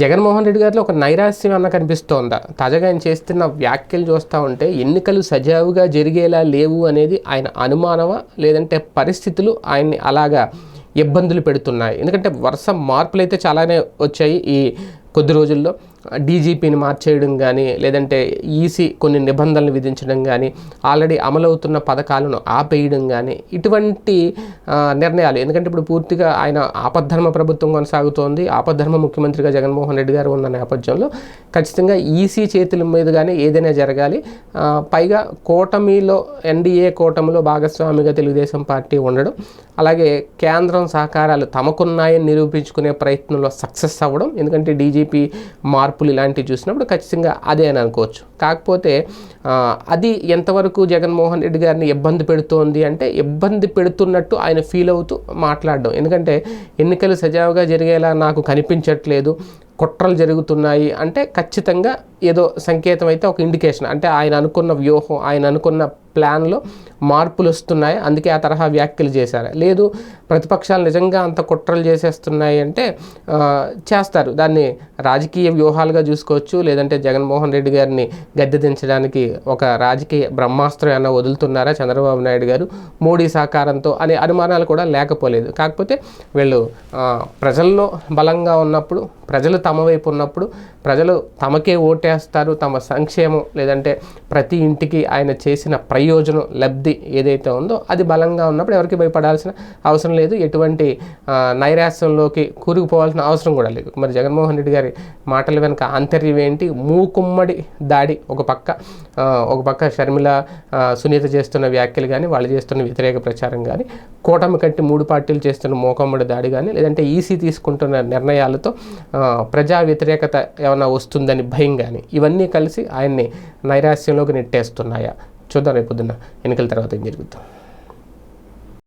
జగన్మోహన్ రెడ్డి గారిలో ఒక నైరాశ్యం అన్న కనిపిస్తోందా? తాజాగా ఆయన చేస్తున్న వ్యాఖ్యలు చూస్తూ ఉంటే ఎన్నికలు సజావుగా జరిగేలా లేవు అనేది ఆయన అనుమానమా, లేదంటే పరిస్థితులు ఆయన్ని అలాగా ఇబ్బందులు పెడుతున్నాయి? ఎందుకంటే వరుస మార్పులు అయితే చాలానే వచ్చాయి ఈ కొద్ది రోజుల్లో. డీజీపీని మార్చేయడం కానీ, లేదంటే ఈసీ కొన్ని నిబంధనలు విధించడం కానీ, ఆల్రెడీ అమలవుతున్న పథకాలను ఆపేయడం కానీ, ఇటువంటి నిర్ణయాలు. ఎందుకంటే ఇప్పుడు పూర్తిగా ఆయన ఆపద్ధర్మ ప్రభుత్వం కొనసాగుతోంది. ఆపద్ధర్మ ముఖ్యమంత్రిగా జగన్మోహన్ రెడ్డి గారు ఉన్న నేపథ్యంలో ఖచ్చితంగా ఈసీ చేతుల మీదుగానే ఏదైనా జరగాలి. పైగా కూటమిలో, ఎన్డీఏ కూటమిలో భాగస్వామిగా తెలుగుదేశం పార్టీ ఉండడం, అలాగే కేంద్రం సహకారాలు తమకున్నాయని నిరూపించుకునే ప్రయత్నంలో సక్సెస్ అవ్వడం. ఎందుకంటే డీజీపీ మార్పులు ఇలాంటివి చూసినప్పుడు ఖచ్చితంగా అదే అని అనుకోవచ్చు. కాకపోతే అది ఎంతవరకు జగన్మోహన్ రెడ్డి గారిని ఇబ్బంది పెడుతోంది అంటే, ఇబ్బంది పెడుతున్నట్టు ఆయన ఫీల్ అవుతూ మాట్లాడడం. ఎందుకంటే ఎన్నికలు సజావుగా జరిగేలా నాకు కనిపించట్లేదు, కుట్రలు జరుగుతున్నాయి అంటే ఖచ్చితంగా ఏదో సంకేతం అయితే, ఒక ఇండికేషన్. అంటే ఆయన అనుకున్న వ్యూహం, ఆయన అనుకున్న ప్లాన్లో మార్పులు వస్తున్నాయి, అందుకే ఆ తరహా వ్యాఖ్యలు చేశారు. లేదు ప్రతిపక్షాలు నిజంగా అంత కుట్రలు చేసేస్తున్నాయి అంటే చేస్తారు. దాన్ని రాజకీయ వ్యూహాలుగా చూసుకోవచ్చు, లేదంటే జగన్మోహన్ రెడ్డి గారిని గద్దె దించడానికి ఒక రాజకీయ బ్రహ్మాస్త్రం ఏమైనా వదులుతున్నారా చంద్రబాబు నాయుడు గారు మోడీ సహకారంతో అనే అనుమానాలు కూడా లేకపోలేదు. కాకపోతే వీళ్ళు ప్రజల్లో బలంగా ఉన్నప్పుడు, ప్రజలు తమ వైపు ఉన్నప్పుడు, ప్రజలు తమకే ఓటేస్తారు, తమ సంక్షేమం లేదంటే ప్రతి ఇంటికి ఆయన చేసిన ప్రయోజనం, లబ్ధి ఏదైతే ఉందో అది బలంగా ఉన్నప్పుడు ఎవరికి భయపడాల్సిన అవసరం లేదు, ఎటువంటి నైరాశ్యంలోకి కూరుకుపోవాల్సిన అవసరం కూడా లేదు. మరి జగన్మోహన్ రెడ్డి గారి మాటల వెనుక ఆంతర్యం ఏంటి? మూకుమ్మడి దాడి. ఒక పక్క షర్మిల, సునీత చేస్తున్న వ్యాఖ్యలు కానీ, వాళ్ళు చేస్తున్న వ్యతిరేక ప్రచారం కానీ, కూటమి కట్టి 3 పార్టీలు చేస్తున్న మూకుమ్మడి దాడి కానీ, లేదంటే ఈసీ తీసుకుంటున్న నిర్ణయాలతో ప్రజా వ్యతిరేకత ఏమైనా వస్తుందని భయం కానీ, ఇవన్నీ కలిసి ఆయన్ని నైరాశ్యంలోకి నెట్టేస్తున్నాయా? చూద్దాం రేపొద్దున ఎన్నికల తర్వాత ఏం జరుగుతుంది.